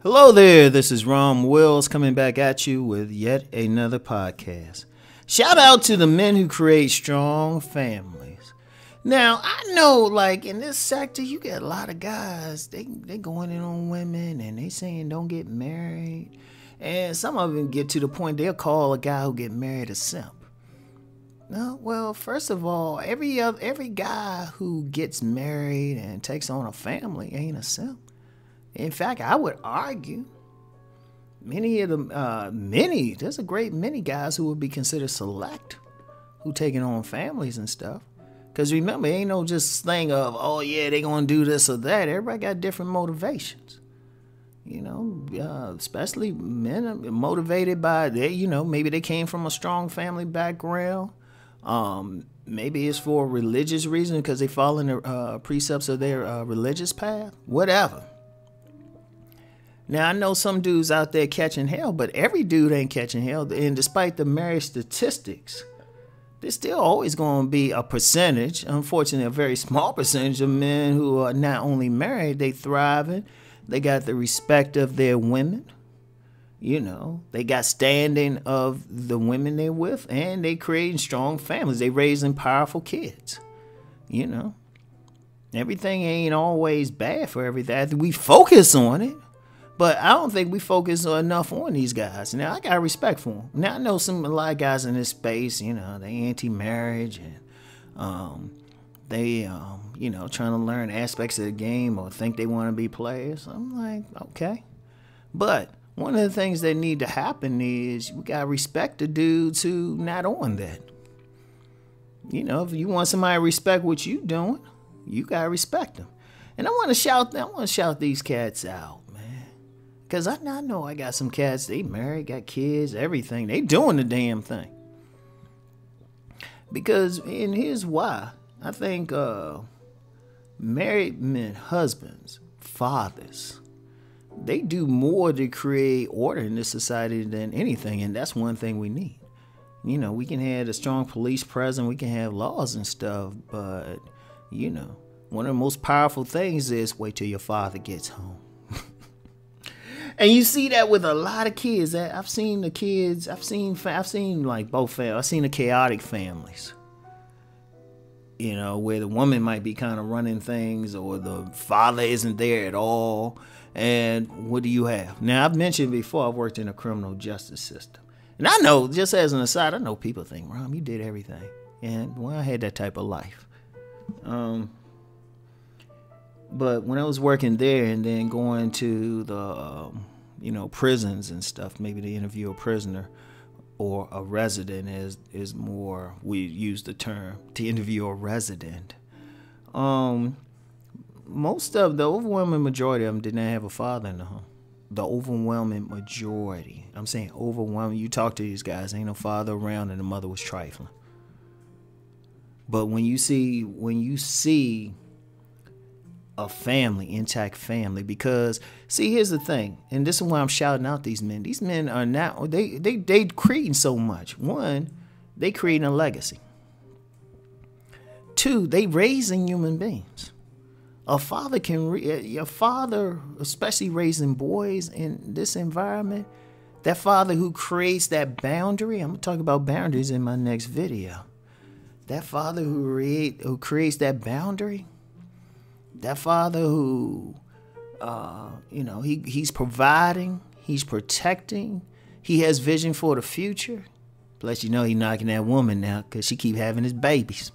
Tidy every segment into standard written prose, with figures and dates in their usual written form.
Hello there, this is Rom Wills coming back at you with yet another podcast. Shout out to the men who create strong families. Now, I know, like, in this sector, you get a lot of guys, they going in on women and they saying don't get married. And some of them get to the point they'll call a guy who get married a simp. No, well, first of all, every guy who gets married and takes on a family ain't a simp. In fact, I would argue there's a great many guys who would be considered select who taking on families and stuff. Because remember, ain't no just thing of, oh yeah, they gonna do this or that. Everybody got different motivations. You know, especially men are motivated by, maybe they came from a strong family background. Maybe it's for a religious reason because they follow in the precepts of their religious path. Whatever. Now, I know some dudes out there catching hell, but every dude ain't catching hell. And despite the marriage statistics, there's still always going to be a percentage, unfortunately, a very small percentage of men who are not only married, they thriving. They got the respect of their women. You know, they got standing of the women they're with, and they creating strong families. They raising powerful kids. You know, everything ain't always bad for everything. We focus on it. But I don't think we focus enough on these guys. Now, I got respect for them. Now, I know a lot of guys in this space, they anti-marriage and they, trying to learn aspects of the game or think they want to be players. I'm like, okay. But one of the things that need to happen is we got to respect the dudes who not on that. You know, if you want somebody to respect what you doing, you got to respect them. And I want to shout these cats out. Because I know I got some cats, they married, got kids, everything. They doing the damn thing. Because, and here's why. I think married men, husbands, fathers, they do more to create order in this society than anything. And that's one thing we need. You know, we can have a strong police presence, we can have laws and stuff. But, one of the most powerful things is wait till your father gets home. And you see that with a lot of kids. I've seen the kids. I've seen like both families. I've seen the chaotic families. You know, where the woman might be kind of running things, or the father isn't there at all. And what do you have? Now, I've mentioned before, I've worked in the criminal justice system, and I know, just as an aside, I know people think, Rom, you did everything, and well, I had that type of life. But when I was working there and then going to the, prisons and stuff, maybe to interview a prisoner or a resident is more, we use the term, to interview a resident. Most of the overwhelming majority of them did not have a father in the home. The overwhelming majority. I'm saying overwhelming. You talk to these guys, ain't no father around and the mother was trifling. But when you see a family, intact family, because see, here's the thing, and this is why I'm shouting out these men. These men are not, they creating so much. One, they creating a legacy. Two, they raising human beings. A father your father, especially raising boys in this environment, that father who creates that boundary, I'm gonna talk about boundaries in my next video. That father who creates that boundary, that father who, he's providing, he's protecting, he has vision for the future. Plus, he's knocking that woman now because she keep having his babies.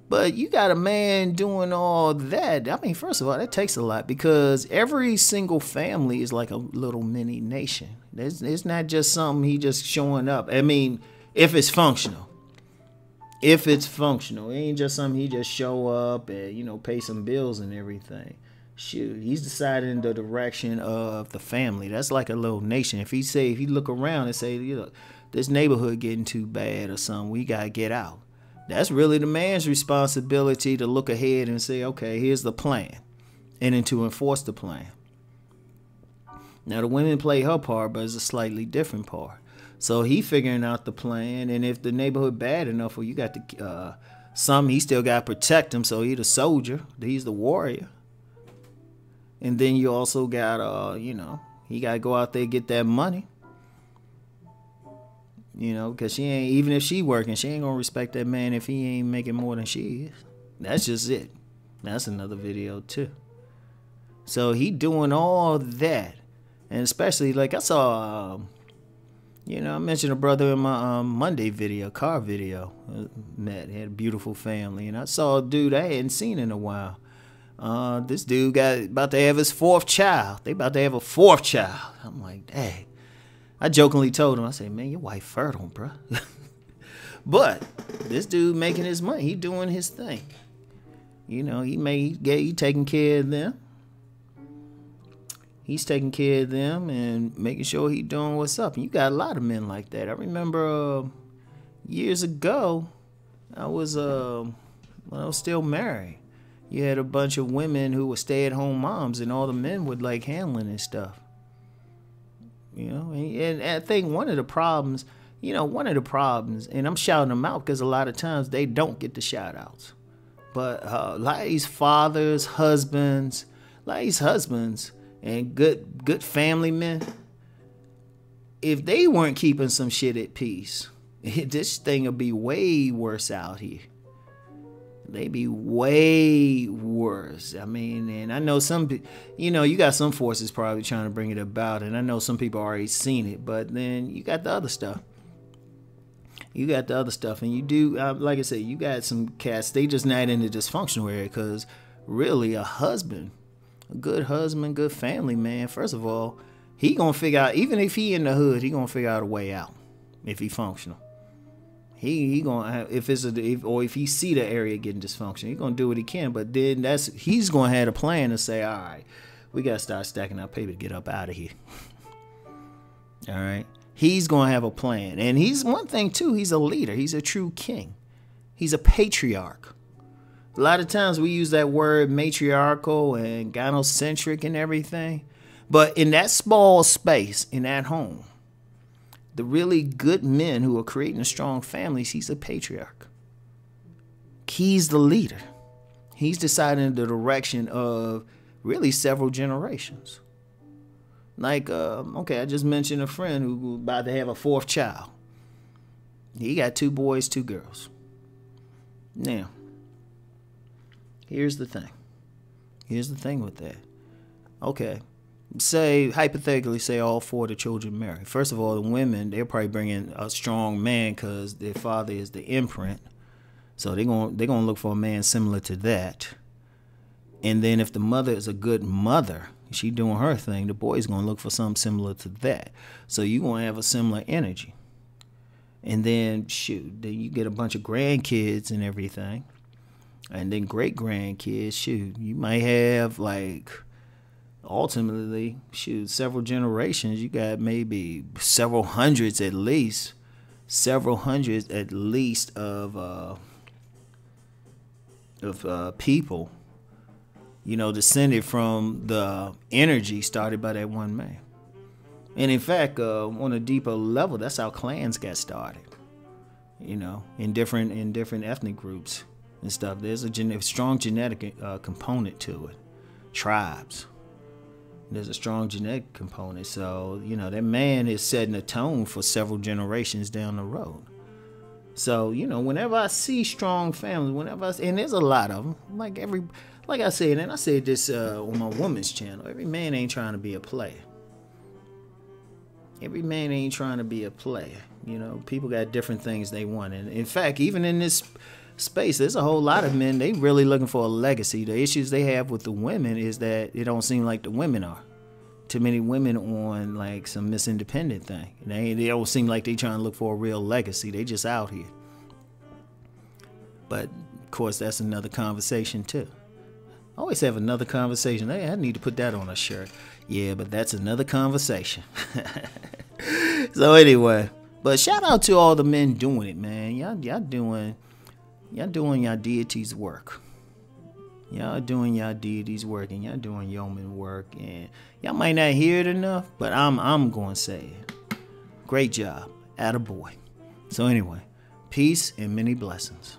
But you got a man doing all that. I mean, first of all, that takes a lot because every single family is like a little mini nation. It's not just something he just showing up. I mean, if it's functional. If it's functional, it ain't just something he just show up and, pay some bills and everything. Shoot, he's deciding the direction of the family. That's like a little nation. If you look around and say, this neighborhood getting too bad or something, we got to get out. That's really the man's responsibility to look ahead and say, okay, here's the plan. And then to enforce the plan. Now, the women play her part, but it's a slightly different part. So he figuring out the plan, and if the neighborhood bad enough, well, you got he still got to protect him. So he's the soldier, he's the warrior. And then you also got, he got to go out there and get that money. Because she ain't, even if she working, she ain't going to respect that man if he ain't making more than she is. That's just it. That's another video too. So he doing all that. And especially, like I saw, I mentioned a brother in my Monday video, car video. Met, had a beautiful family. And I saw a dude I hadn't seen in a while. This dude about to have his 4th child. They about to have a 4th child. I'm like, dang. I jokingly told him, I said, man, your wife fertile, bro. But this dude making his money. He doing his thing. He taking care of them. He's taking care of them and making sure he doing what's up. And you got a lot of men like that. I remember years ago, when I was still married. You had a bunch of women who were stay-at-home moms, and all the men would like handling and stuff. And I think one of the problems, and I'm shouting them out because a lot of times they don't get the shout-outs. But a lot of these fathers, husbands, and good family men, if they weren't keeping some shit at peace, this thing would be way worse out here. They be way worse. I mean, and I know you got some forces probably trying to bring it about, and I know some people already seen it, but then you got the other stuff. And you do, like I said, you got some cats, they just not in the dysfunctional area, because really a good husband, good family man, first of all, he gonna figure out, even if he in the hood, he gonna figure out a way out if he functional. He gonna have, if he see the area getting dysfunction, he gonna do what he can. But then he's gonna have a plan to say, all right, we gotta start stacking our paper to get up out of here. All right, he's gonna have a plan, and he's one thing too. He's a leader. He's a true king. He's a patriarch. A lot of times we use that word matriarchal and gynocentric and everything, but in that small space in that home, the really good men who are creating strong families, he's a patriarch. He's the leader. He's deciding the direction of really several generations. Like, I just mentioned a friend who about to have a 4th child. He got 2 boys, 2 girls. Now, here's the thing. Here's the thing with that. Okay. Hypothetically, say all 4 of the children marry. First of all, the women, they'll probably bring in a strong man because their father is the imprint. So they're gonna look for a man similar to that. And then if the mother is a good mother, she doing her thing, the boy's gonna look for something similar to that. So you're gonna have a similar energy. And then then you get a bunch of grandkids and everything. And then great grandkids, you might have ultimately, several generations. You got maybe several hundreds at least of people, descended from the energy started by that one man. And in fact, on a deeper level, that's how clans got started. In different ethnic groups and stuff. There's a strong genetic component to it. Tribes. There's a strong genetic component. So, that man is setting a tone for several generations down the road. So, whenever I see strong families, and there's a lot of them, like I said, and I said this on my woman's channel, every man ain't trying to be a player. Every man ain't trying to be a player. People got different things they want. And in fact, even in this space, there's a whole lot of men, they really looking for a legacy. The issues they have with the women is that it don't seem like the women are. Too many women on some Miss Independent thing. They don't seem like they trying to look for a real legacy. They just out here. But of course, that's another conversation too. I always have another conversation. Hey, I need to put that on a shirt. Yeah, but that's another conversation. So anyway, but shout out to all the men doing it, man. Y'all doing y'all deity's work. Y'all doing y'all deity's work, and y'all doing yeoman work, and y'all might not hear it enough, but I'm going to say it. Great job. Attaboy. So anyway, peace and many blessings.